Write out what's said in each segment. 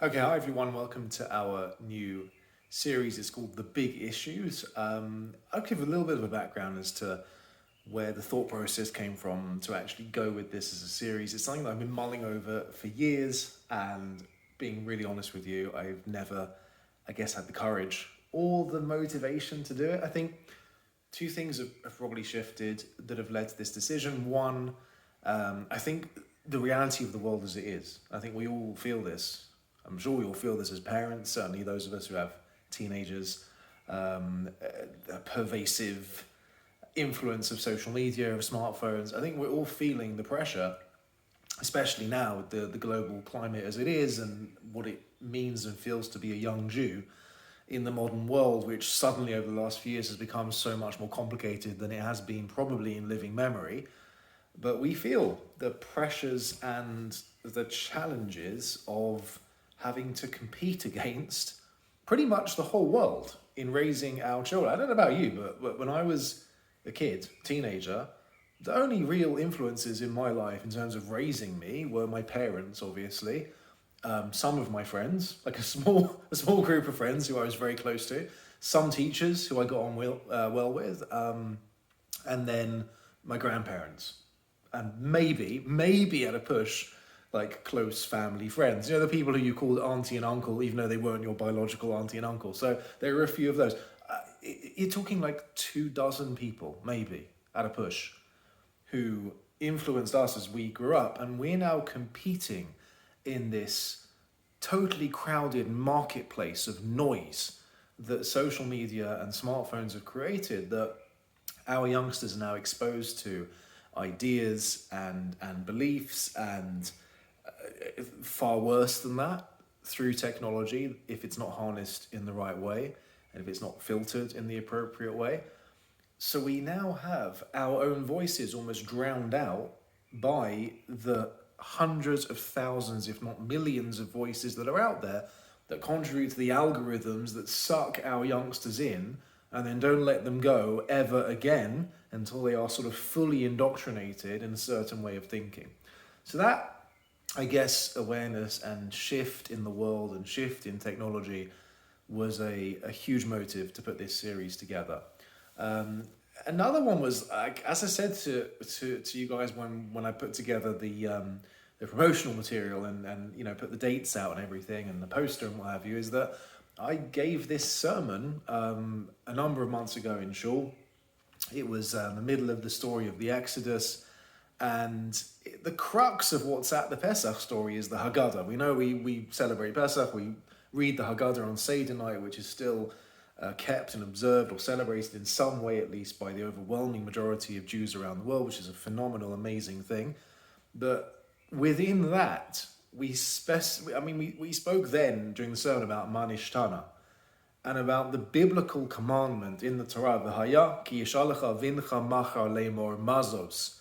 Okay, hi everyone. Welcome to our new series. It's called The Big Issues. I'll give a little bit of a background as to where the thought process came from to actually go with this as a series. It's something that I've been mulling over for years, and being really honest with you, I've never, I guess, had the courage or the motivation to do it. I think two things have probably shifted that have led to this decision. One, I think the reality of the world as it is. I think we all feel this. I'm sure we all feel this as parents, certainly those of us who have teenagers, a pervasive influence of social media, of smartphones. I think we're all feeling the pressure, especially now with the global climate as it is and what it means and feels to be a young Jew in the modern world, which suddenly over the last few years has become so much more complicated than it has been probably in living memory. But we feel the pressures and the challenges of having to compete against pretty much the whole world in raising our children. I don't know about you, but when I was a kid, teenager, the only real influences in my life in terms of raising me were my parents, obviously, some of my friends, like a small group of friends who I was very close to, some teachers who I got on well with, and then my grandparents, and maybe at a push, like close family friends. You know, the people who you called auntie and uncle, even though they weren't your biological auntie and uncle. So there were a few of those. You're talking like 2 dozen people, maybe at a push, who influenced us as we grew up, and we're now competing in this totally crowded marketplace of noise that social media and smartphones have created, that our youngsters are now exposed to ideas and beliefs and far worse than that through technology if it's not harnessed in the right way and if it's not filtered in the appropriate way. So we now have our own voices almost drowned out by the hundreds of thousands, if not millions, of voices that are out there that contribute to the algorithms that suck our youngsters in and then don't let them go ever again until they are sort of fully indoctrinated in a certain way of thinking. So that, I guess, awareness and shift in the world and shift in technology was a huge motive to put this series together. Um, Another one was, as I said to you guys when I put together the promotional material and put the dates out and everything and the poster and what have you, is that I gave this sermon a number of months ago in Shul. It was the middle of the story of the Exodus, and the crux of what's at the Pesach story is the Haggadah. We know we celebrate Pesach, we read the Haggadah on Seder night, which is still kept and observed or celebrated in some way, at least by the overwhelming majority of Jews around the world, which is a phenomenal, amazing thing. But within that, we spoke then during the sermon about Manishtana and about the biblical commandment in the Torah, V'haya ki yishalecha vincha machar lemor mazos.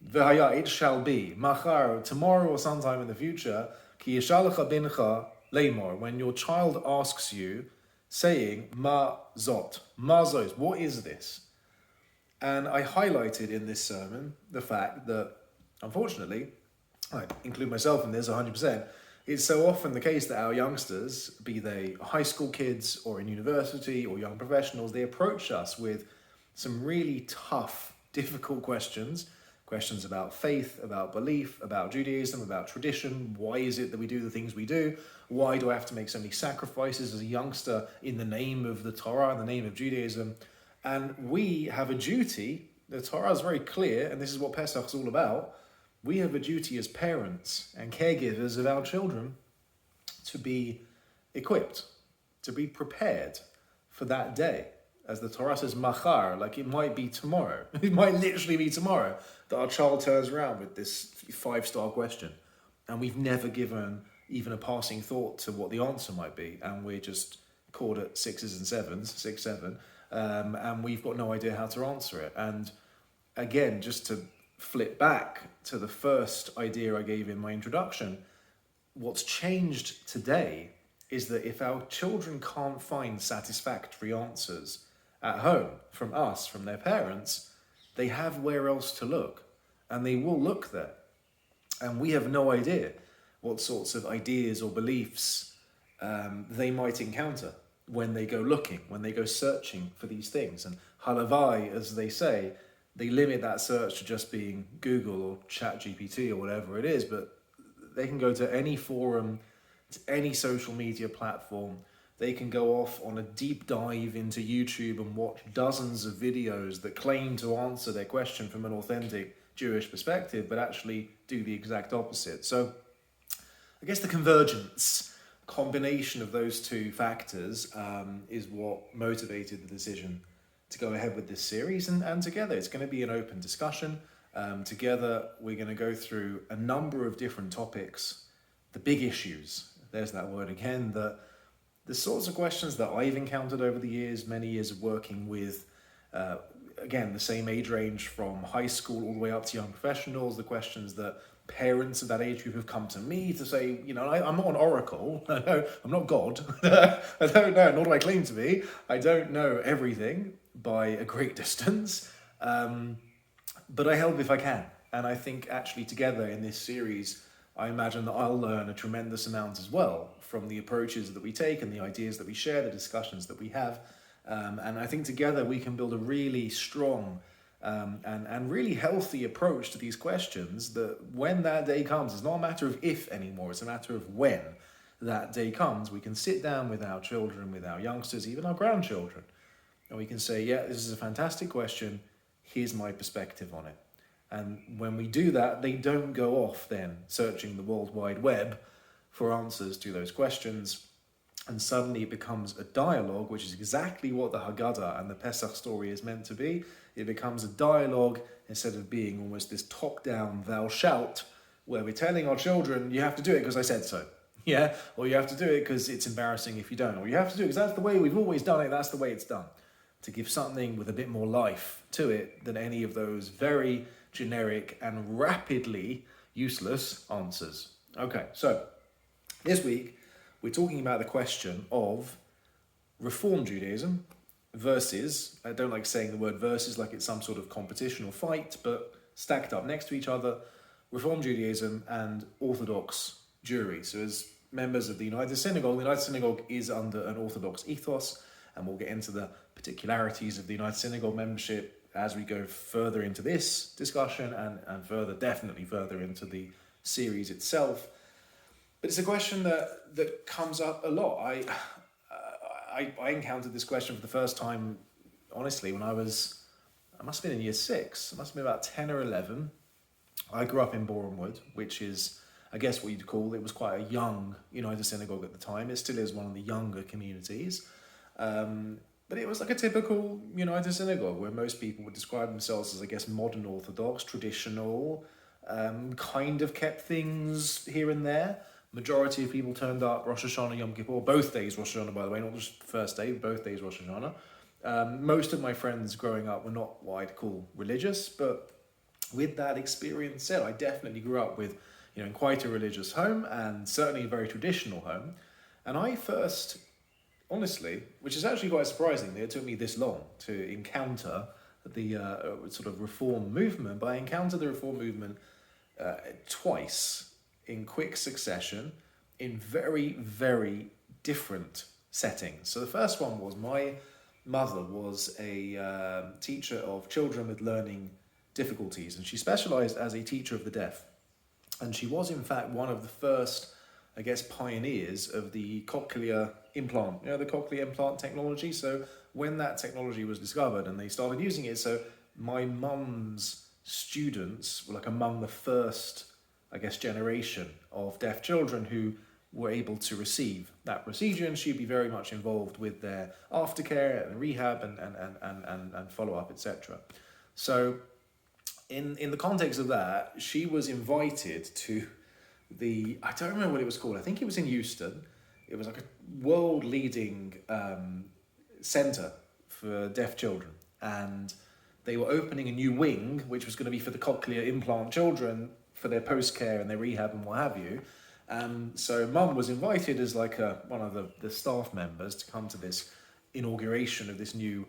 V'haya, it shall be, machar, tomorrow or sometime in the future, ki yishalecha bincha lemor, when your child asks you, saying, ma zot, mazos, what is this? And I highlighted in this sermon the fact that, unfortunately, I include myself in this 100%, it's so often the case that our youngsters, be they high school kids or in university or young professionals, they approach us with some really tough, difficult questions about faith, about belief, about Judaism, about tradition. Why is it that we do the things we do? Why do I have to make so many sacrifices as a youngster in the name of the Torah, in the name of Judaism? And we have a duty. The Torah is very clear, and this is what Pesach is all about. We have a duty as parents and caregivers of our children to be equipped, to be prepared for that day. As the Torah says, machar, like it might be tomorrow. It might literally be tomorrow that our child turns around with this 5-star question. And we've never given even a passing thought to what the answer might be. And we're just caught at 6s and 7s, 6, 7. And we've got no idea how to answer it. And again, just to flip back to the first idea I gave in my introduction, what's changed today is that if our children can't find satisfactory answers at home from us, from their parents, they have where else to look, and they will look there. And we have no idea what sorts of ideas or beliefs they might encounter when they go looking, when they go searching for these things. And halavai, as they say, they limit that search to just being Google or ChatGPT or whatever it is, but they can go to any forum, to any social media platform. They can go off on a deep dive into YouTube and watch dozens of videos that claim to answer their question from an authentic Jewish perspective, but actually do the exact opposite. So I guess the convergence, combination of those two factors is what motivated the decision to go ahead with this series. And together, it's going to be an open discussion. Together, we're going to go through a number of different topics, the big issues, there's that word again, the sorts of questions that I've encountered over the years, many years of working with, again, the same age range from high school all the way up to young professionals, the questions that parents of that age group have come to me to say, I'm not an oracle, I'm not God, I don't know, nor do I claim to be, I don't know everything by a great distance, but I help if I can. And I think actually together in this series, I imagine that I'll learn a tremendous amount as well from the approaches that we take and the ideas that we share, the discussions that we have. And I think together we can build a really strong and really healthy approach to these questions that when that day comes, it's not a matter of if anymore, it's a matter of when that day comes. We can sit down with our children, with our youngsters, even our grandchildren, and we can say, yeah, this is a fantastic question, here's my perspective on it. And when we do that, they don't go off then searching the World Wide Web for answers to those questions. And suddenly it becomes a dialogue, which is exactly what the Haggadah and the Pesach story is meant to be. It becomes a dialogue instead of being almost this top-down thou shalt, where we're telling our children, you have to do it because I said so. Yeah, or you have to do it because it's embarrassing if you don't. Or you have to do it because that's the way we've always done it, that's the way it's done. To give something with a bit more life to it than any of those very generic and rapidly useless answers. Okay, so this week we're talking about the question of Reform Judaism versus, I don't like saying the word versus like it's some sort of competition or fight, but stacked up next to each other, Reform Judaism and Orthodox Jewry. So as members of the United Synagogue is under an Orthodox ethos, and we'll get into the particularities of the United Synagogue membership as we go further into this discussion and definitely further into the series itself. But it's a question that comes up a lot. I encountered this question for the first time, honestly, when I must have been in year 6. I must have been about 10 or 11. I grew up in Bournemouth, which is, I guess what you'd call, it was quite a young United Synagogue at the time. It still is one of the younger communities. But it was like a typical United Synagogue where most people would describe themselves as, I guess, modern Orthodox, traditional, kind of kept things here and there. Majority of people turned up Rosh Hashanah, Yom Kippur, both days Rosh Hashanah, by the way, not just the first day, both days Rosh Hashanah. Most of my friends growing up were not what I'd call religious, but with that experience said, I definitely grew up with, in quite a religious home and certainly a very traditional home. And I first, honestly, which is actually quite surprising that it took me this long to encounter the sort of reform movement, but I encountered the reform movement twice in quick succession in very, very different settings. So the first one was my mother was a teacher of children with learning difficulties, and she specialized as a teacher of the deaf. And she was, in fact, one of the first, I guess, pioneers of the cochlear implant, the cochlear implant technology. So when that technology was discovered and they started using it, so my mum's students were like among the first, I guess, generation of deaf children who were able to receive that procedure, and she'd be very much involved with their aftercare and rehab and follow-up, etc. So in the context of that, she was invited to I don't remember what it was called, I think it was in Euston. It was like a world-leading centre for deaf children, and they were opening a new wing, which was going to be for the cochlear implant children, for their post-care and their rehab and what have you. So Mum was invited as like one of the staff members to come to this inauguration of this new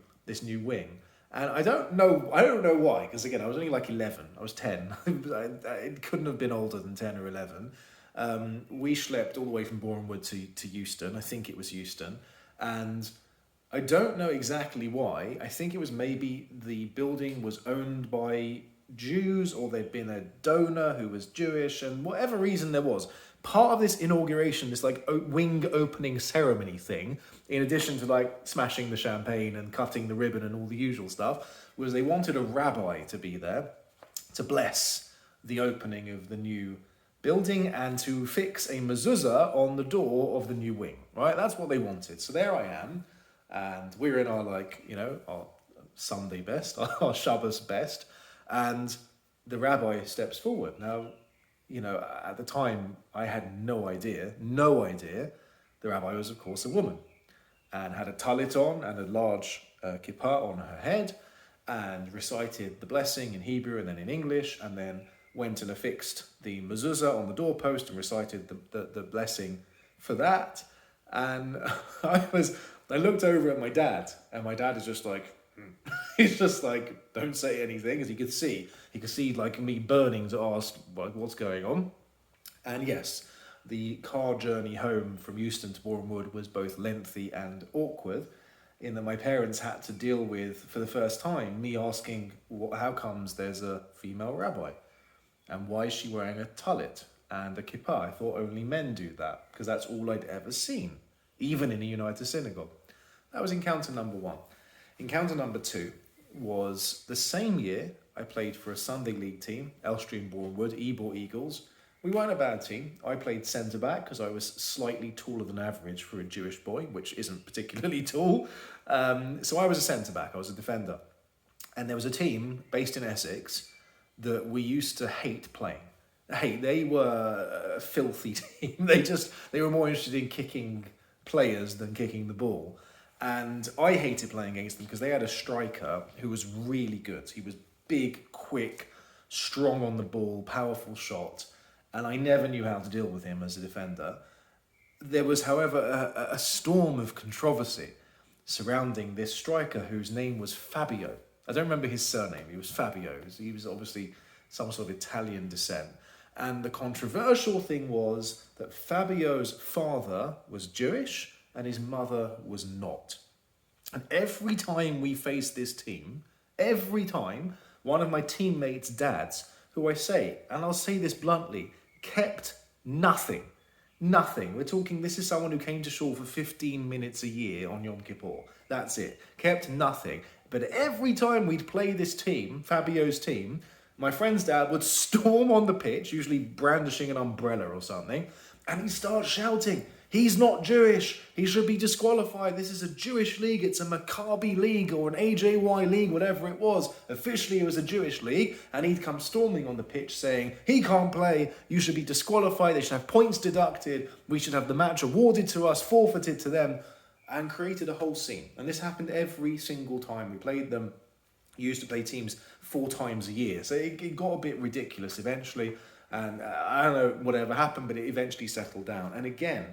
wing. And I don't know why, because again, I was only like 11, I was 10. It couldn't have been older than 10 or 11. We schlepped all the way from Bournemouth to Euston. I think it was Euston. And I don't know exactly why. I think it was maybe the building was owned by Jews, or there'd been a donor who was Jewish, and whatever reason there was, part of this inauguration, this like wing opening ceremony thing, in addition to like smashing the champagne and cutting the ribbon and all the usual stuff, was they wanted a rabbi to be there to bless the opening of the new building and to fix a mezuzah on the door of the new wing, right? That's what they wanted. So there I am, and we're in our our Sunday best, our Shabbos best, and the rabbi steps forward. Now, at the time, I had no idea. The rabbi was, of course, a woman and had a talit on and a large kippah on her head, and recited the blessing in Hebrew and then in English, and then went and affixed the mezuzah on the doorpost and recited the blessing for that. And I looked over at my dad, and my dad is just like, he's just like, don't say anything, as he could see like me burning to ask what's going on. And yes, the car journey home from Euston to Bournemouth was both lengthy and awkward, in that my parents had to deal with, for the first time, me asking, how comes there's a female rabbi? And why is she wearing a talit and a kippah? I thought only men do that, because that's all I'd ever seen, even in a United Synagogue. That was encounter number one. Encounter number two was the same year I played for a Sunday League team, Elstree and Bournemouth, Ebor Eagles. We weren't a bad team. I played centre-back because I was slightly taller than average for a Jewish boy, which isn't particularly tall. So I was a centre-back, I was a defender. And there was a team based in Essex that we used to hate playing. They were a filthy team. They were more interested in kicking players than kicking the ball. And I hated playing against them because they had a striker who was really good. He was big, quick, strong on the ball, powerful shot. And I never knew how to deal with him as a defender. There was, however, a storm of controversy surrounding this striker whose name was Fabio. I don't remember his surname. He was Fabio. He was obviously some sort of Italian descent. And the controversial thing was that Fabio's father was Jewish and his mother was not. And every time we faced this team, one of my teammates' dads, who I say, and I'll say this bluntly, kept nothing. We're talking, this is someone who came to shul for 15 minutes a year on Yom Kippur. That's it. Kept nothing. But every time we'd play this team, Fabio's team, my friend's dad would storm on the pitch, usually brandishing an umbrella or something, and he'd start shouting, he's not Jewish, he should be disqualified, this is a Jewish league, it's a Maccabi league or an AJY league, whatever it was. Officially it was a Jewish league, and he'd come storming on the pitch saying, he can't play, you should be disqualified, they should have points deducted, we should have the match awarded to us, forfeited to them, and created a whole scene. And this happened every single time we played them. Used to play teams 4 times a year, so it got a bit ridiculous eventually, and I don't know whatever happened, but it eventually settled down. And again,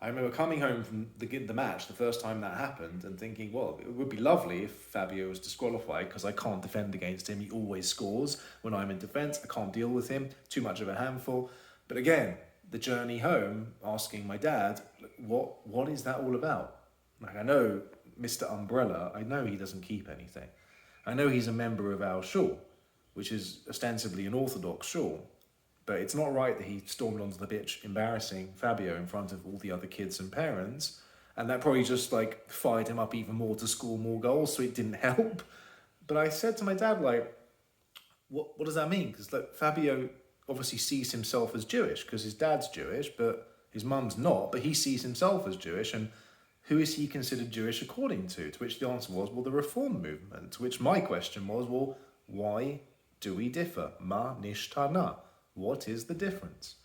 I remember coming home from the match the first time that happened and thinking, well, it would be lovely if Fabio was disqualified because I can't defend against him. He always scores when I'm in defence. I can't deal with him. Too much of a handful. But again, the journey home, asking my dad, what is that all about? Like, I know Mr. Umbrella, I know he doesn't keep anything. I know he's a member of our shul, which is ostensibly an Orthodox shul. But it's not right that he stormed onto the pitch embarrassing Fabio in front of all the other kids and parents. And that probably just fired him up even more to score more goals, so it didn't help. But I said to my dad, what does that mean? Because Fabio obviously sees himself as Jewish because his dad's Jewish, but his mum's not. But he sees himself as Jewish, and who is he considered Jewish according to? To which the answer was, well, the Reform movement. To which my question was, well, why do we differ? Ma nishtana. What is the difference?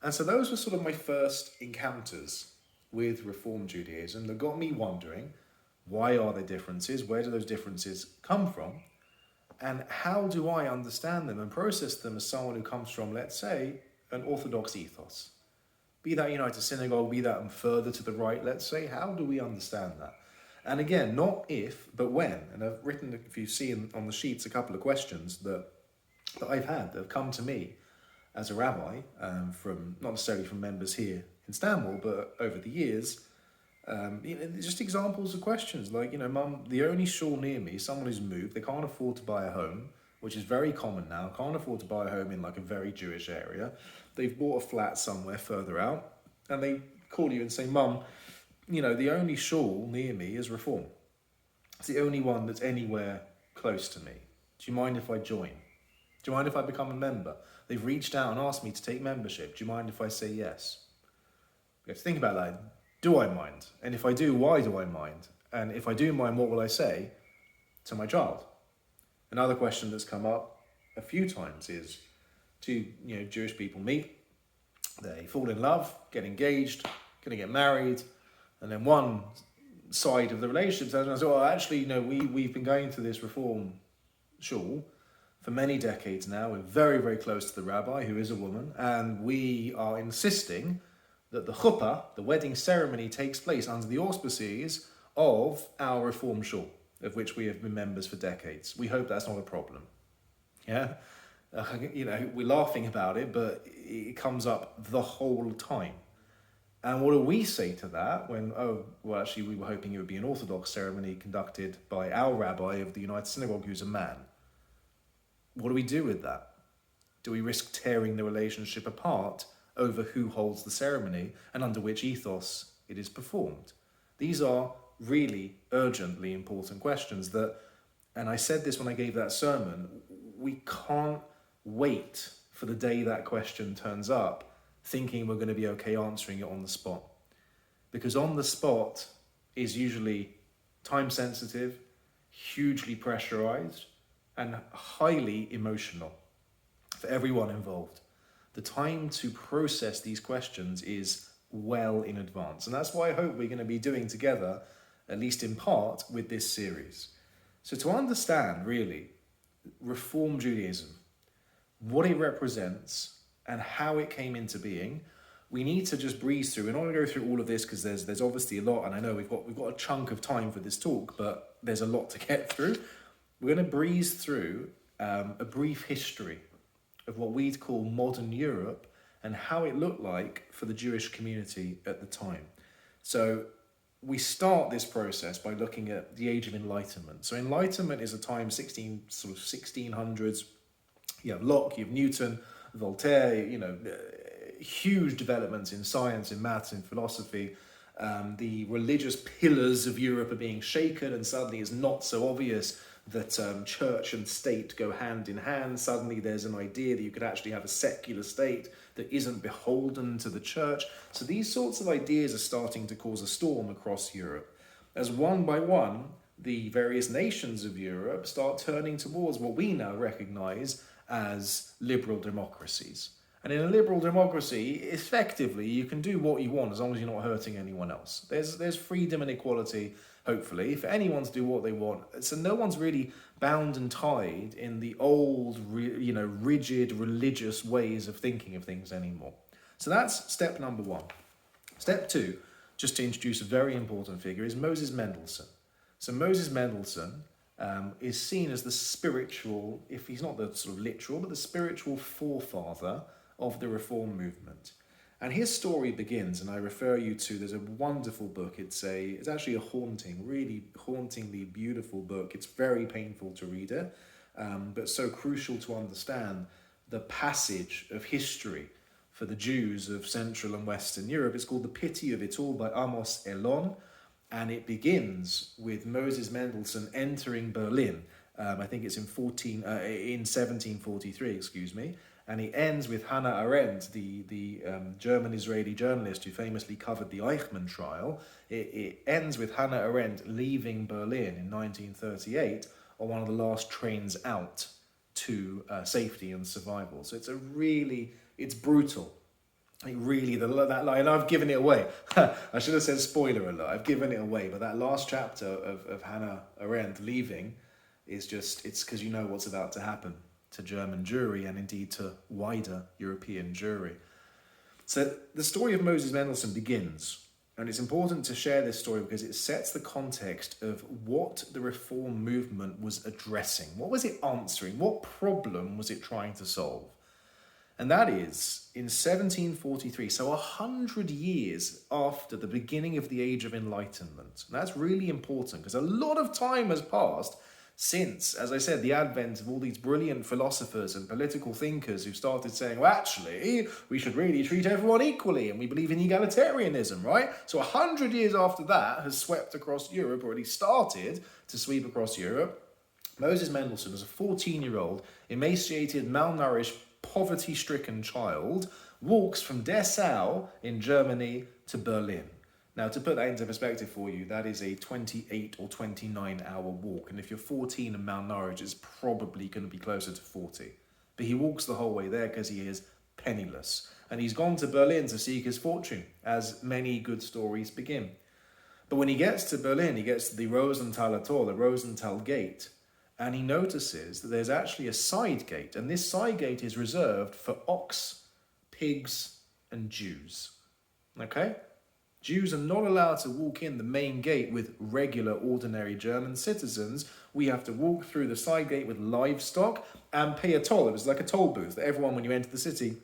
And so those were sort of my first encounters with Reform Judaism that got me wondering, why are there differences? Where do those differences come from? And how do I understand them and process them as someone who comes from, let's say, an Orthodox ethos? Be that United Synagogue, be that further to the right, let's say, how do we understand that? And again, not if, but when. And I've written, if you see on the sheets, a couple of questions that I've had that have come to me. as a rabbi, from not necessarily from members here in Istanbul, but over the years, just examples of questions like, Mum, the only shul near me, someone who's moved, they can't afford to buy a home, which is very common now, can't afford to buy a home in like a very Jewish area. They've bought a flat somewhere further out, and they call you and say, Mum, the only shul near me is Reform. It's the only one that's anywhere close to me. Do you mind if I join? Do you mind if I become a member? They've reached out and asked me to take membership. Do you mind if I say yes? You have to think about that. Do I mind? And if I do, why do I mind? And if I do mind, what will I say to my child? Another question that's come up a few times is, two Jewish people meet, they fall in love, get engaged, gonna get married, and then one side of the relationship says, well, actually, we've been going to this Reform shul for many decades now. We're very, very close to the rabbi, who is a woman, and we are insisting that the chuppah, the wedding ceremony, takes place under the auspices of our Reform shul, of which we have been members for decades. We hope that's not a problem. Yeah? We're laughing about it, but it comes up the whole time. And what do we say to that when, actually, we were hoping it would be an Orthodox ceremony conducted by our rabbi of the United Synagogue, who's a man? What do we do with that? Do we risk tearing the relationship apart over who holds the ceremony and under which ethos it is performed? These are really urgently important questions that, and I said this when I gave that sermon, we can't wait for the day that question turns up thinking we're going to be okay answering it on the spot. Because on the spot is usually time sensitive, hugely pressurized, and highly emotional for everyone involved. The time to process these questions is well in advance. And that's why I hope we're going to be doing together, at least in part, with this series. So to understand, really, Reform Judaism, what it represents, and how it came into being, we need to just breeze through. We're not going to go through all of this because there's obviously a lot, and I know we've got a chunk of time for this talk, but there's a lot to get through. We're going to breeze through a brief history of what we'd call modern Europe and how it looked like for the Jewish community at the time. So we start this process by looking at the Age of Enlightenment. So Enlightenment is a time 1600s. You have Locke, you have Newton, Voltaire, huge developments in science, in maths, in philosophy. The religious pillars of Europe are being shaken, and suddenly it's not so obvious that church and state go hand in hand. Suddenly there's an idea that you could actually have a secular state that isn't beholden to the church. So these sorts of ideas are starting to cause a storm across Europe, as one by one, the various nations of Europe start turning towards what we now recognize as liberal democracies. And in a liberal democracy, effectively, you can do what you want as long as you're not hurting anyone else. There's freedom and equality, hopefully, for anyone to do what they want. So no one's really bound and tied in the old, rigid religious ways of thinking of things anymore. So that's step number one. Step two, just to introduce a very important figure, is Moses Mendelssohn. So Moses Mendelssohn is seen as the spiritual, if he's not the sort of literal, but the spiritual forefather of the Reform movement. And his story begins, and I refer you to, there's a wonderful book. It's actually a really hauntingly beautiful book. It's very painful to read it, but so crucial to understand the passage of history for the Jews of Central and Western Europe. It's called The Pity of It All by Amos Elon. And it begins with Moses Mendelssohn entering Berlin. I think it's in 1743, and it ends with Hannah Arendt, the German-Israeli journalist who famously covered the Eichmann trial. It ends with Hannah Arendt leaving Berlin in 1938 on one of the last trains out to safety and survival. So it's brutal. That line, I've given it away. I should have said spoiler alert. I've given it away, but that last chapter of Hannah Arendt leaving is it's because you know what's about to happen to German Jewry and indeed to wider European Jewry. So the story of Moses Mendelssohn begins, and it's important to share this story because it sets the context of what the Reform movement was addressing. What was it answering? What problem was it trying to solve? And that is in 1743, so 100 years after the beginning of the Age of Enlightenment. And that's really important because a lot of time has passed since, as I said, the advent of all these brilliant philosophers and political thinkers who started saying, well, actually, we should really treat everyone equally and we believe in egalitarianism, right? So 100 years after that has swept across Europe, or at least started to sweep across Europe. Moses Mendelssohn, as a 14-year-old, emaciated, malnourished, poverty-stricken child, walks from Dessau in Germany to Berlin. Now, to put that into perspective for you, that is a 28 or 29-hour walk. And if you're 14 and malnourished, it's probably going to be closer to 40. But he walks the whole way there because he is penniless. And he's gone to Berlin to seek his fortune, as many good stories begin. But when he gets to Berlin, he gets to the Rosenthaler Tor, the Rosenthal Gate, and he notices that there's actually a side gate, and this side gate is reserved for ox, pigs, and Jews. Okay? Jews are not allowed to walk in the main gate with regular, ordinary German citizens. We have to walk through the side gate with livestock and pay a toll. It was like a toll booth that everyone, when you enter the city,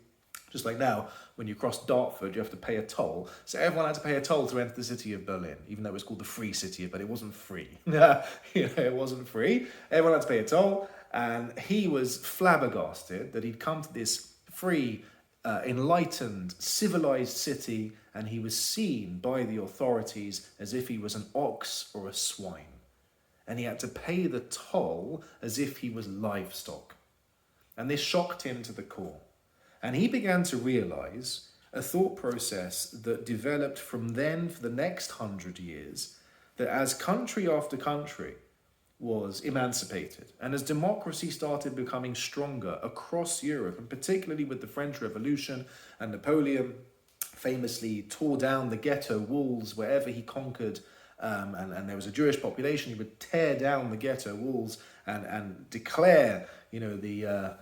just like now, when you cross Dartford, you have to pay a toll. So everyone had to pay a toll to enter the city of Berlin, even though it was called the Free City, but it wasn't free. It wasn't free. Everyone had to pay a toll, and he was flabbergasted that he'd come to this free, enlightened, civilized city, and he was seen by the authorities as if he was an ox or a swine. And he had to pay the toll as if he was livestock. And this shocked him to the core. And he began to realize a thought process that developed from then for the next 100 years, that as country after country was emancipated, and as democracy started becoming stronger across Europe, and particularly with the French Revolution, and Napoleon famously tore down the ghetto walls wherever he conquered, and there was a Jewish population, he would tear down the ghetto walls and declare, the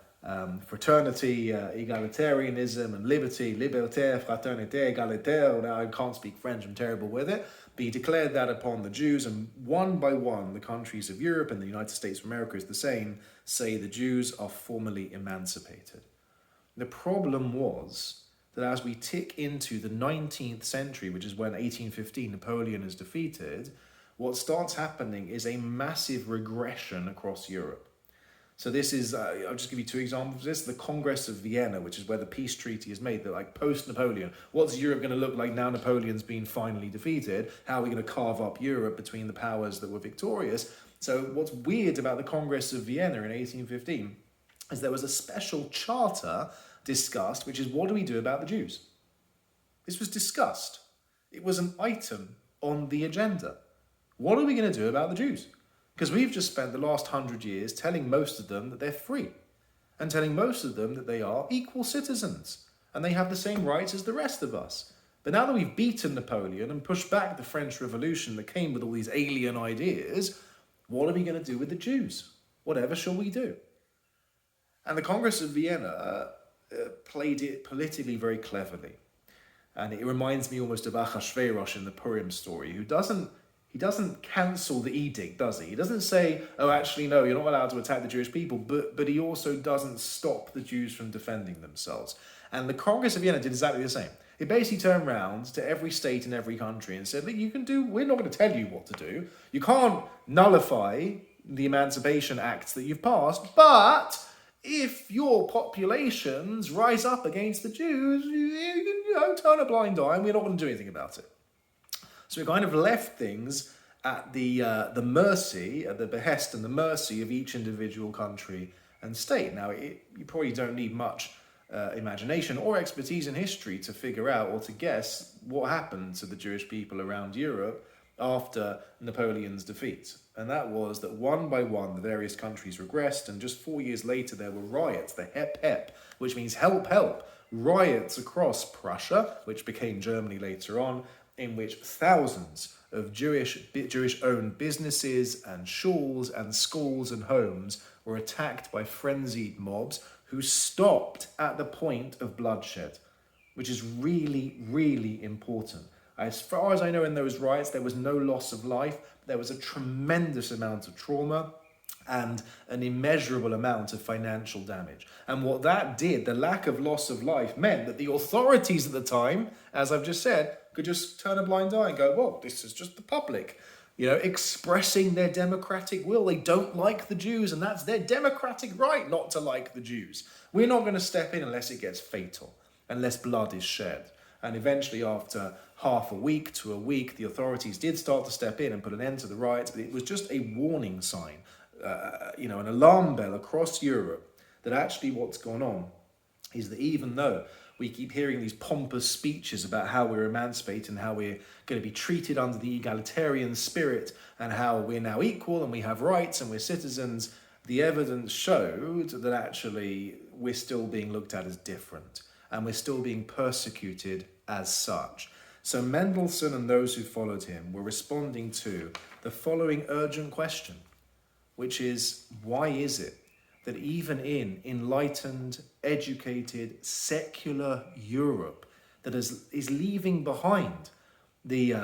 fraternity, egalitarianism, and liberty, liberté, fraternité, égalitaire. Now I can't speak French, I'm terrible with it, but he declared that upon the Jews, and one by one the countries of Europe, and the United States of America is the same, say the Jews are formally emancipated. The problem was that as we tick into the 19th century, which is when 1815 Napoleon is defeated, what starts happening is a massive regression across Europe. So this is, I'll just give you two examples of this. The Congress of Vienna, which is where the peace treaty is made, that like post-Napoleon, what's Europe going to look like now Napoleon's been finally defeated? How are we going to carve up Europe between the powers that were victorious? So what's weird about the Congress of Vienna in 1815 is there was a special charter discussed, which is, what do we do about the Jews? This was discussed. It was an item on the agenda. What are we going to do about the Jews? Because we've just spent the last 100 years telling most of them that they're free, and telling most of them that they are equal citizens and they have the same rights as the rest of us. But now that we've beaten Napoleon and pushed back the French Revolution that came with all these alien ideas, what are we going to do with the Jews? Whatever shall we do? And the Congress of Vienna played it politically very cleverly. And it reminds me almost of Ahasuerus in the Purim story, who doesn't cancel the edict, does he? He doesn't say, oh, actually, no, you're not allowed to attack the Jewish people, but he also doesn't stop the Jews from defending themselves. And the Congress of Vienna did exactly the same. It basically turned around to every state in every country and said, look, we're not going to tell you what to do. You can't nullify the Emancipation Acts that you've passed, but if your populations rise up against the Jews, you can turn a blind eye and we're not going to do anything about it. So we kind of left things at the mercy, at the behest and the mercy of each individual country and state. Now, you probably don't need much imagination or expertise in history to figure out or to guess what happened to the Jewish people around Europe after Napoleon's defeat. And that was that one by one, the various countries regressed, and just 4 years later, there were riots, the Hep Hep, which means help, help, riots across Prussia, which became Germany later on, in which thousands of Jewish-owned businesses and shuls and schools and homes were attacked by frenzied mobs who stopped at the point of bloodshed, which is really, really important. As far as I know, in those riots, there was no loss of life. There was a tremendous amount of trauma. and an immeasurable amount of financial damage. And what that did, the lack of loss of life, meant that the authorities at the time, as I've just said, could just turn a blind eye and go, well, this is just the public, expressing their democratic will. They don't like the Jews, and that's their democratic right not to like the Jews. We're not going to step in unless it gets fatal, unless blood is shed. And eventually, after half a week to a week, the authorities did start to step in and put an end to the riots, but it was just a warning sign, an alarm bell across Europe that actually what's gone on is that even though we keep hearing these pompous speeches about how we're emancipated and how we're going to be treated under the egalitarian spirit and how we're now equal and we have rights and we're citizens, the evidence showed that actually we're still being looked at as different and we're still being persecuted as such. So Mendelssohn and those who followed him were responding to the following urgent question, which is, why is it that even in enlightened, educated, secular Europe that is leaving behind the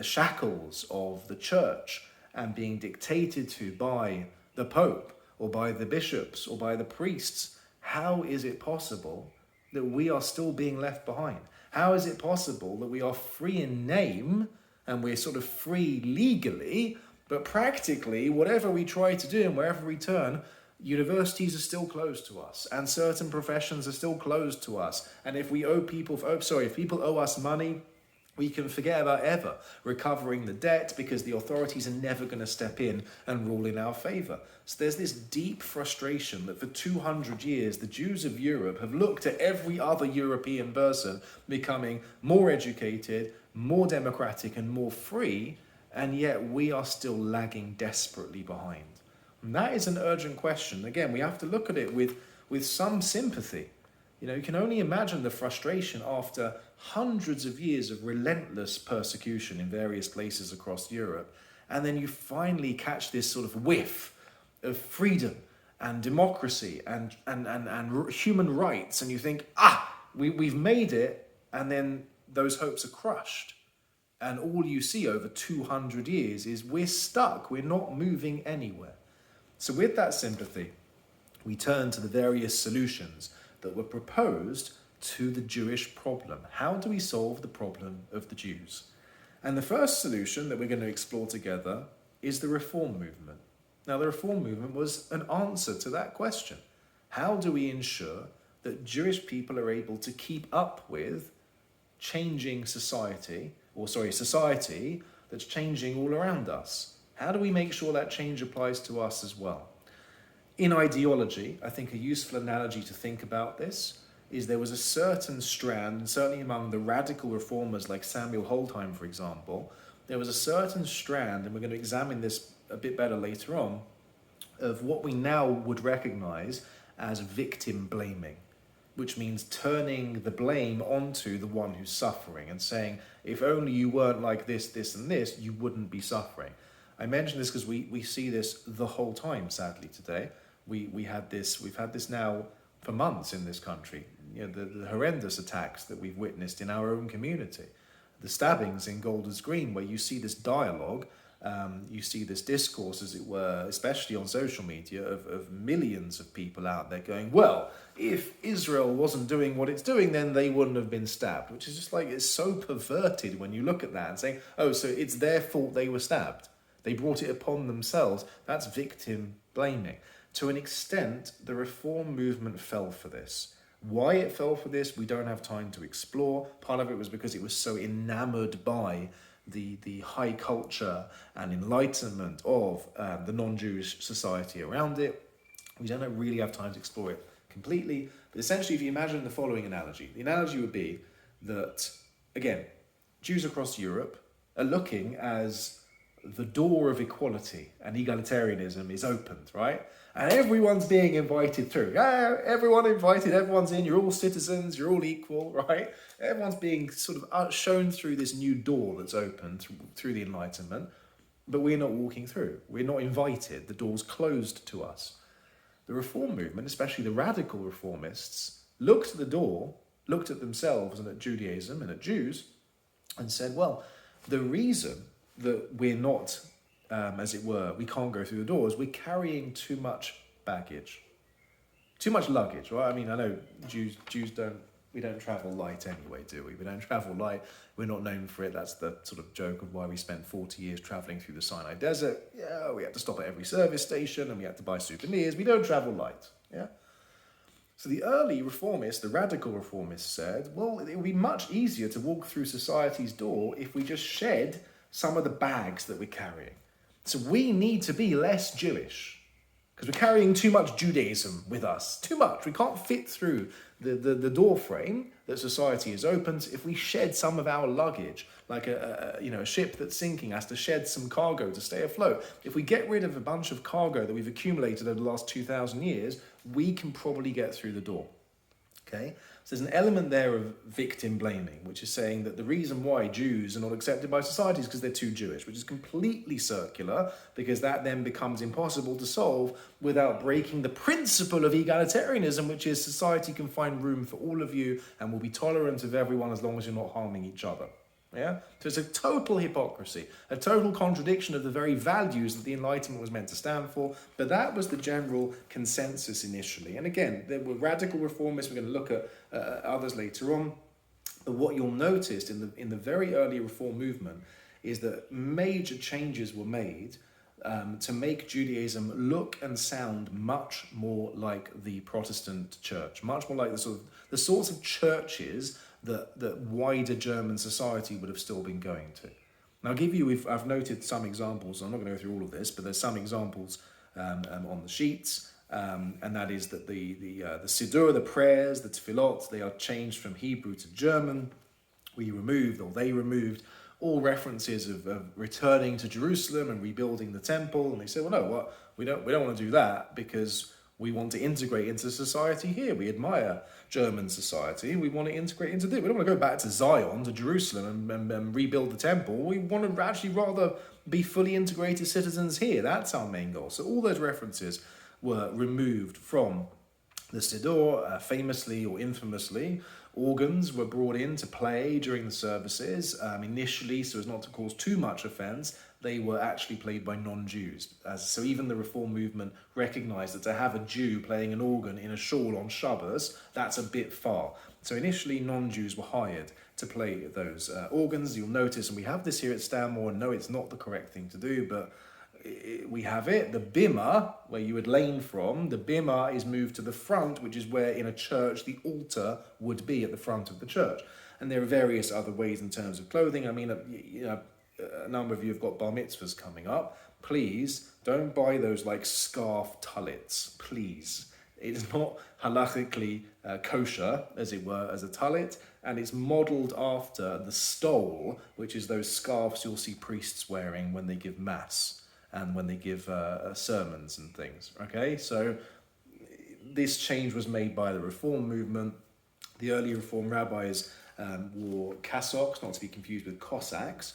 shackles of the church and being dictated to by the Pope or by the bishops or by the priests, how is it possible that we are still being left behind? How is it possible that we are free in name and we're sort of free legally, but practically whatever we try to do and wherever we turn, universities are still closed to us and certain professions are still closed to us. And if people owe us money, we can forget about ever recovering the debt because the authorities are never going to step in and rule in our favor. So there's this deep frustration that for 200 years, the Jews of Europe have looked at every other European person becoming more educated, more democratic and more free, and yet we are still lagging desperately behind. And that is an urgent question. Again, we have to look at it with some sympathy. You can only imagine the frustration after hundreds of years of relentless persecution in various places across Europe. And then you finally catch this sort of whiff of freedom and democracy and human rights. And you think, we've made it. And then those hopes are crushed. And all you see over 200 years is we're stuck. We're not moving anywhere. So with that sympathy, we turn to the various solutions that were proposed to the Jewish problem. How do we solve the problem of the Jews? And the first solution that we're going to explore together is the Reform movement. Now, the Reform movement was an answer to that question. How do we ensure that Jewish people are able to keep up with changing society that's changing all around us? How do we make sure that change applies to us as well? In ideology, I think a useful analogy to think about this is there was a certain strand, and certainly among the radical reformers like Samuel Holdheim, for example, there was a certain strand, and we're going to examine this a bit better later on, of what we now would recognize as victim blaming, which means turning the blame onto the one who's suffering and saying, if only you weren't like this, this, and this, you wouldn't be suffering. I mention this because we see this the whole time, sadly, today. We've had this now for months in this country. The horrendous attacks that we've witnessed in our own community. The stabbings in Golders Green, where you see this dialogue, you see this discourse, as it were, especially on social media, of millions of people out there going, well, if Israel wasn't doing what it's doing, then they wouldn't have been stabbed, which is just like, it's so perverted when you look at that and saying, oh, so it's their fault they were stabbed. They brought it upon themselves. That's victim blaming. To an extent, the Reform movement fell for this. Why it fell for this, we don't have time to explore. Part of it was because it was so enamored by the high culture and enlightenment of the non-Jewish society around it. We don't really have time to explore it completely. But essentially, if you imagine the following analogy, the analogy would be that, again, Jews across Europe are looking as the door of equality and egalitarianism is opened, right? And everyone's being invited through. Yeah, everyone invited, everyone's in, you're all citizens, you're all equal, right? Everyone's being sort of shown through this new door that's opened through the Enlightenment, but we're not walking through. We're not invited. The door's closed to us. The Reform movement, especially the radical reformists, looked at the door, looked at themselves and at Judaism and at Jews, and said, well, the reason that we're not as it were. We can't go through the doors. We're carrying too much baggage, too much luggage, right? I mean, I know Jews we don't travel light anyway, do we? We don't travel light. We're not known for it. That's the sort of joke of why we spent 40 years traveling through the Sinai Desert. Yeah, we had to stop at every service station and we had to buy souvenirs. We don't travel light, yeah? So the early reformists, the radical reformists said, well, it would be much easier to walk through society's door if we just shed some of the bags that we're carrying. So we need to be less Jewish because we're carrying too much Judaism with us. Too much. We can't fit through the door frame that society has opened. If we shed some of our luggage, like a ship that's sinking has to shed some cargo to stay afloat. If we get rid of a bunch of cargo that we've accumulated over the last 2,000 years, we can probably get through the door. Okay? So there's an element there of victim blaming, which is saying that the reason why Jews are not accepted by society is because they're too Jewish, which is completely circular, because that then becomes impossible to solve without breaking the principle of egalitarianism, which is society can find room for all of you and will be tolerant of everyone as long as you're not harming each other. Yeah? So it's a total hypocrisy, a total contradiction of the very values that the Enlightenment was meant to stand for, but that was the general consensus initially. And again, there were radical reformists, we're going to look at others later on, but what you'll notice in the very early reform movement is that major changes were made to make Judaism look and sound much more like the Protestant church, much more like the sorts of churches that wider German society would have still been going to. Now, I've noted some examples. I'm not going to go through all of this, but there's some examples on the sheets, and that is that the Siddur, the prayers, the Tefillot, they are changed from Hebrew to German. They removed all references of returning to Jerusalem and rebuilding the temple, and they said, well, no, we don't want to do that because we want to integrate into society here. We admire German society. We want to integrate into this. We don't want to go back to Zion, to Jerusalem, and rebuild the temple. We want to actually rather be fully integrated citizens here. That's our main goal. So all those references were removed from the Siddur. Famously or infamously, organs were brought in to play during the services. Initially, so as not to cause too much offence, they were actually played by non-Jews. So even the Reform movement recognised that to have a Jew playing an organ in a shul on Shabbos, that's a bit far. So initially, non-Jews were hired to play those organs. You'll notice, and we have this here at Stanmore, and no, it's not the correct thing to do, but we have it. The bimah, where you would lane from, the bimah is moved to the front, which is where in a church the altar would be at the front of the church. And there are various other ways in terms of clothing. I mean, a number of you have got bar mitzvahs coming up. Please don't buy those like scarf tullets, please. It's not halachically kosher, as it were, as a tallit, and it's modelled after the stole, which is those scarves you'll see priests wearing when they give mass and when they give sermons and things, okay? So this change was made by the Reform movement. The early Reform rabbis wore cassocks, not to be confused with Cossacks,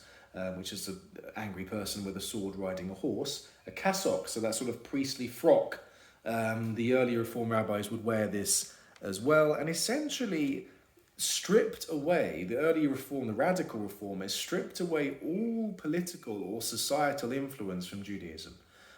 which is an angry person with a sword riding a horse. A cassock, so that sort of priestly frock. The early Reform rabbis would wear this as well, and essentially stripped away, the early Reform, the radical Reformers, stripped away all political or societal influence from Judaism.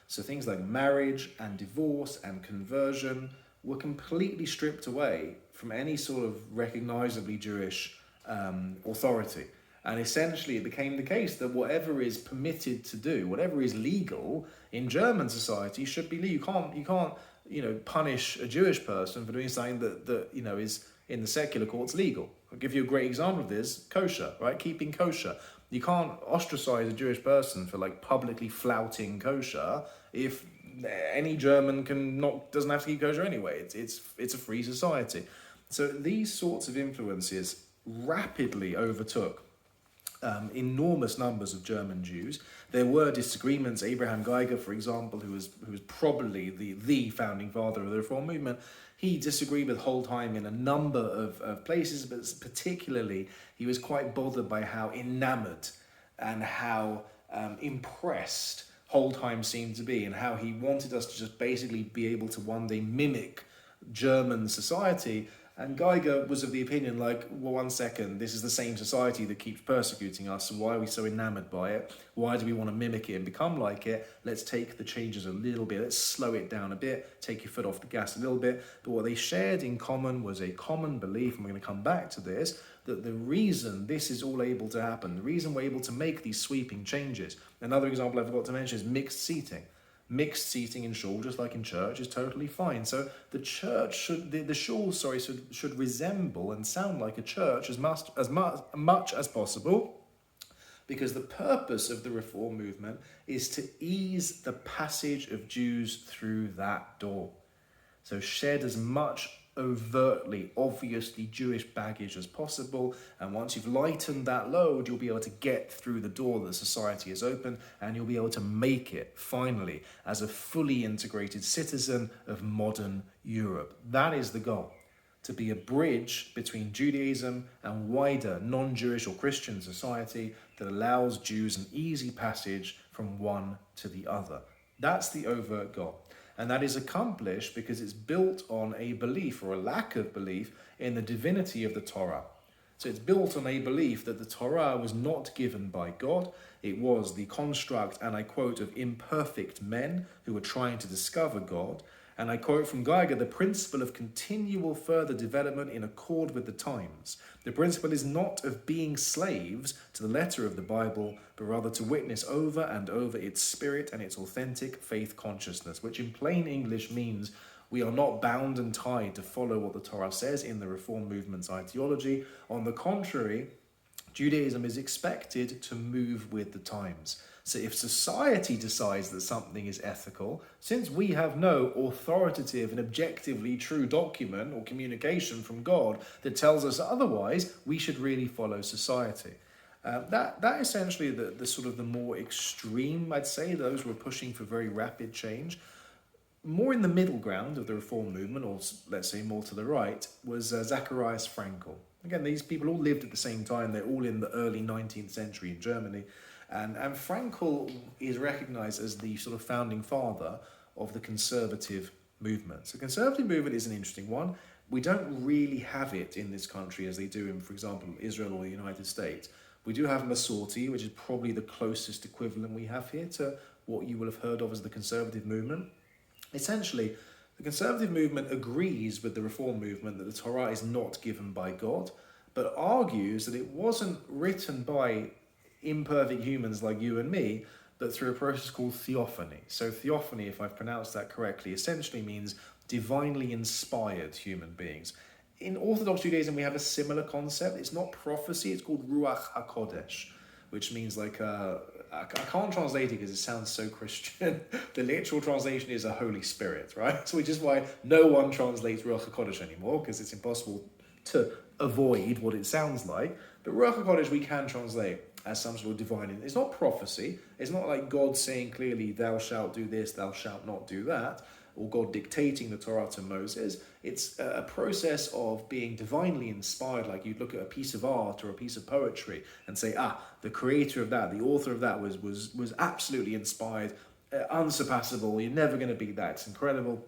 So things like marriage and divorce and conversion were completely stripped away from any sort of recognisably Jewish authority. And essentially it became the case that whatever is permitted to do, whatever is legal in German society should be legal. You can't punish a Jewish person for doing something that is in the secular courts legal. I'll give you a great example of this: kosher, right? Keeping kosher. You can't ostracize a Jewish person for like publicly flouting kosher if any German doesn't have to keep kosher anyway. It's a free society. So these sorts of influences rapidly overtook enormous numbers of German Jews. There were disagreements. Abraham Geiger, for example, who was probably the founding father of the Reform movement, he disagreed with Holtheim in a number of places, but particularly he was quite bothered by how enamored and how impressed Holtheim seemed to be, and how he wanted us to just basically be able to one day mimic German society. And Geiger was of the opinion, like, well, one second, this is the same society that keeps persecuting us, so why are we so enamored by it? Why do we want to mimic it and become like it? Let's take the changes a little bit, let's slow it down a bit, take your foot off the gas a little bit. But what they shared in common was a common belief, and we're going to come back to this, that the reason this is all able to happen, the reason we're able to make these sweeping changes, another example I forgot to mention is mixed seating. Mixed seating in shul, just like in church, is totally fine. So the church the shul, should resemble and sound like a church as much as possible, because the purpose of the Reform movement is to ease the passage of Jews through that door. So shed as much overtly, obviously Jewish baggage as possible, and once you've lightened that load, you'll be able to get through the door that society has opened, and you'll be able to make it, finally, as a fully integrated citizen of modern Europe. That is the goal, to be a bridge between Judaism and wider non-Jewish or Christian society that allows Jews an easy passage from one to the other. That's the overt goal. And that is accomplished because it's built on a belief or a lack of belief in the divinity of the Torah. So it's built on a belief that the Torah was not given by God. It was the construct, and I quote, of imperfect men who were trying to discover God. And I quote from Geiger, the principle of continual further development in accord with the times. The principle is not of being slaves to the letter of the Bible, but rather to witness over and over its spirit and its authentic faith consciousness, which in plain English means we are not bound and tied to follow what the Torah says in the Reform movement's ideology. On the contrary, Judaism is expected to move with the times. So if society decides that something is ethical, since we have no authoritative and objectively true document or communication from God that tells us otherwise, we should really follow society. That essentially the sort of the more extreme, I'd say, those who are pushing for very rapid change. More in the middle ground of the Reform movement, or let's say more to the right, was Zacharias Frankl. Again, these people all lived at the same time. They're all in the early 19th century in Germany. And Frankl is recognized as the sort of founding father of the conservative movement. So conservative movement is an interesting one. We don't really have it in this country as they do in, for example, Israel or the United States. We do have Masorti, which is probably the closest equivalent we have here to what you will have heard of as the conservative movement. Essentially, the conservative movement agrees with the Reform movement that the Torah is not given by God, but argues that it wasn't written by imperfect humans like you and me, but through a process called theophany. So theophany, if I've pronounced that correctly, essentially means divinely inspired human beings. In Orthodox Judaism, we have a similar concept. It's not prophecy, it's called Ruach HaKodesh, which means like, I can't translate it because it sounds so Christian. The literal translation is a Holy Spirit, right? So which is why no one translates Ruach HaKodesh anymore, because it's impossible to avoid what it sounds like. But Ruach HaKodesh we can translate as some sort of divine. It's not prophecy. It's not like God saying clearly, thou shalt do this, thou shalt not do that, or God dictating the Torah to Moses. It's a process of being divinely inspired, like you'd look at a piece of art or a piece of poetry and say, the creator of that, the author of that was absolutely inspired, unsurpassable, you're never going to beat that, it's incredible.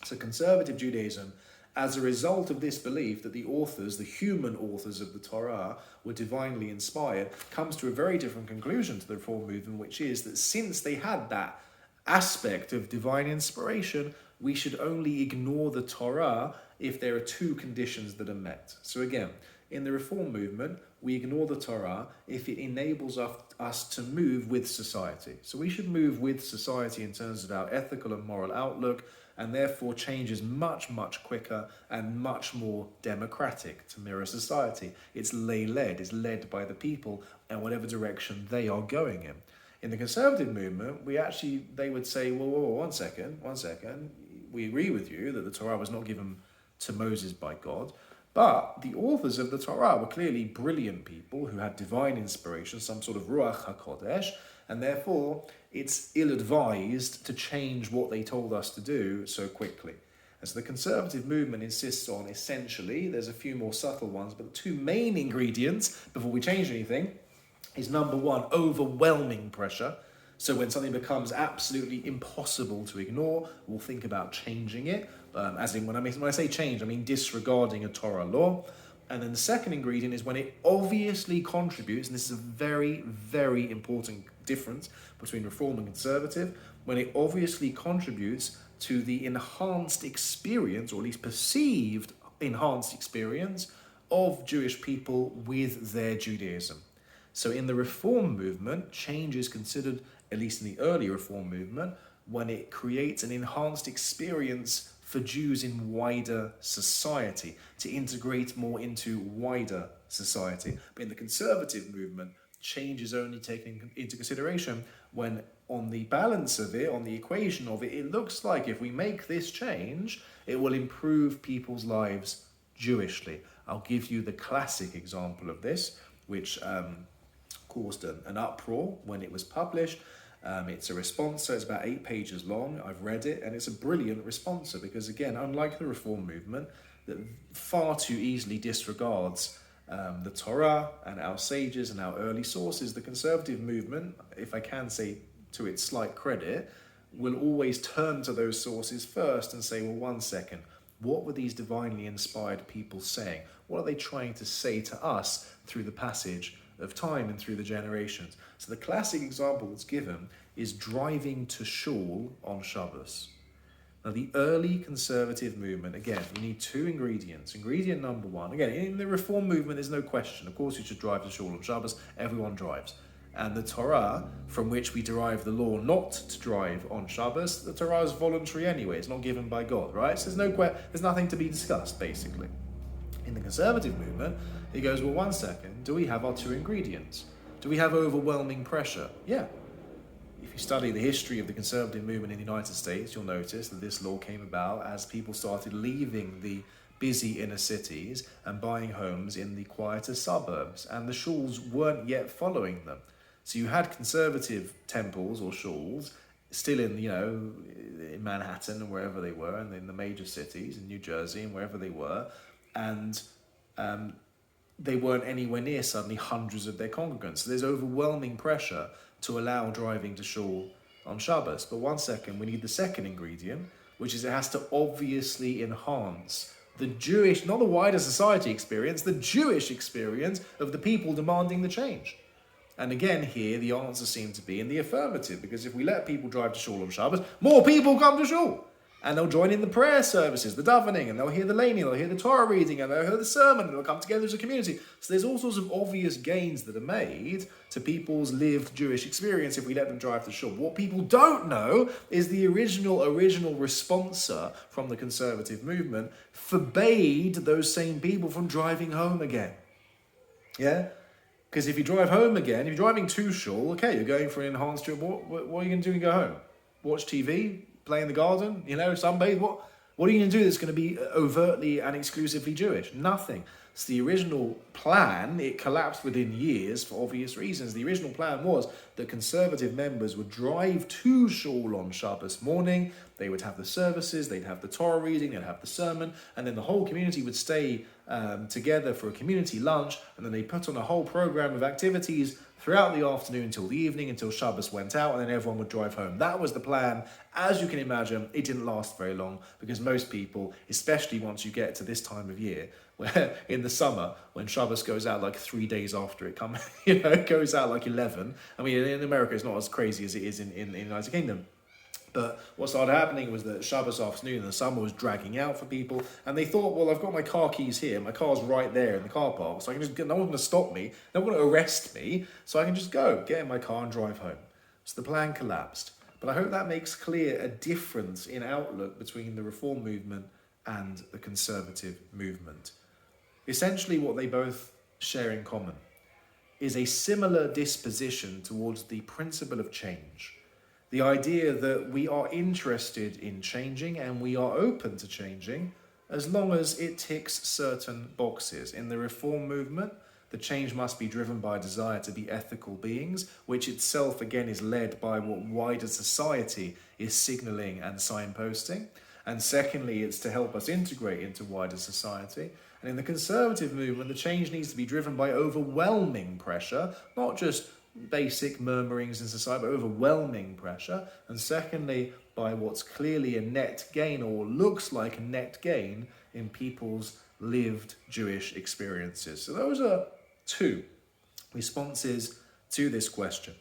So conservative Judaism, as a result of this belief that the authors, the human authors of the Torah, were divinely inspired, comes to a very different conclusion to the Reform movement, which is that since they had that aspect of divine inspiration, we should only ignore the Torah if there are two conditions that are met. So again, in the Reform movement, we ignore the Torah if it enables us to move with society. So we should move with society in terms of our ethical and moral outlook, and therefore change is much, much quicker and much more democratic to mirror society. It's lay-led, it's led by the people and whatever direction they are going in. In the conservative movement, they would say, well, one second. We agree with you that the Torah was not given to Moses by God, but the authors of the Torah were clearly brilliant people who had divine inspiration, some sort of Ruach HaKodesh, and therefore it's ill-advised to change what they told us to do so quickly. And so the conservative movement insists on, essentially, there's a few more subtle ones, but the two main ingredients before we change anything is number one, overwhelming pressure. So when something becomes absolutely impossible to ignore, we'll think about changing it. As in, when I say change, I mean disregarding a Torah law. And then the second ingredient is when it obviously contributes, and this is a very, very important difference between Reform and Conservative, when it obviously contributes to the enhanced experience, or at least perceived enhanced experience, of Jewish people with their Judaism. So in the Reform movement, change is considered, at least in the early Reform movement, when it creates an enhanced experience for Jews in wider society, to integrate more into wider society. But in the Conservative movement, change is only taken into consideration when, on the balance of it, on the equation of it, it looks like if we make this change, it will improve people's lives Jewishly. I'll give you the classic example of this, which caused an uproar when it was published. It's a responsa, it's about 8 pages long. I've read it, and it's a brilliant responsa because, again, unlike the Reform movement, that far too easily disregards the Torah and our sages and our early sources, the Conservative movement, if I can say to its slight credit, will always turn to those sources first and say, well, one second, what were these divinely inspired people saying? What are they trying to say to us through the passage of time and through the generations? So the classic example that's given is driving to shul on Shabbos. Now, the early Conservative movement, again, you need 2 ingredients. Ingredient number 1, again, in the Reform movement, there's no question. Of course, you should drive to shul on Shabbos. Everyone drives. And the Torah, from which we derive the law not to drive on Shabbos, the Torah is voluntary anyway. It's not given by God, right? So there's nothing to be discussed, basically. In the Conservative movement, it goes, well, one second, do we have our 2 ingredients? Do we have overwhelming pressure? Yeah. If you study the history of the Conservative movement in the United States, you'll notice that this law came about as people started leaving the busy inner cities and buying homes in the quieter suburbs, and the shuls weren't yet following them. So you had conservative temples or shuls still in, in Manhattan and wherever they were, and in the major cities, in New Jersey and wherever they were, and they weren't anywhere near suddenly hundreds of their congregants. So there's overwhelming pressure to allow driving to shul on Shabbos. But one second, we need the second ingredient, which is it has to obviously enhance the Jewish, not the wider society experience, the Jewish experience of the people demanding the change. And again, here, the answer seemed to be in the affirmative, because if we let people drive to shul on Shabbos, more people come to shul. And they'll join in the prayer services, the davening, and they'll hear the laning, they'll hear the Torah reading, and they'll hear the sermon, and they'll come together as a community. So there's all sorts of obvious gains that are made to people's lived Jewish experience if we let them drive to shul. What people don't know is the original responser from the Conservative movement forbade those same people from driving home again. Yeah? Because if you drive home again, if you're driving to shul, okay, you're going for an enhanced trip. What are you going to do when you go home? Watch TV? Play in the garden? Sunbathe? What are you going to do that's going to be overtly and exclusively Jewish? Nothing. So the original plan, it collapsed within years for obvious reasons. The original plan was that Conservative members would drive to shul on Shabbos morning, they would have the services, they'd have the Torah reading, they'd have the sermon, and then the whole community would stay together for a community lunch, and then they put on a whole program of activities throughout the afternoon until the evening, until Shabbos went out, and then everyone would drive home. That was the plan. As you can imagine, it didn't last very long, because most people, especially once you get to this time of year, where in the summer, when Shabbos goes out like 3 days after it comes, it goes out like 11. I mean, in America, it's not as crazy as it is in the United Kingdom. But what started happening was that Shabbos afternoon in the summer was dragging out for people, and they thought, well, I've got my car keys here, my car's right there in the car park, so I can just get, no one's going to stop me, no one's going to arrest me, so I can just get in my car and drive home. So the plan collapsed. But I hope that makes clear a difference in outlook between the Reform movement and the Conservative movement. Essentially, what they both share in common is a similar disposition towards the principle of change. The idea that we are interested in changing and we are open to changing as long as it ticks certain boxes. In the Reform movement, the change must be driven by a desire to be ethical beings, which itself again is led by what wider society is signalling and signposting. And secondly, it's to help us integrate into wider society. And in the Conservative movement, the change needs to be driven by overwhelming pressure, not just basic murmurings in society, but overwhelming pressure, and secondly, by what's clearly a net gain or looks like a net gain in people's lived Jewish experiences. So those are two responses to this question.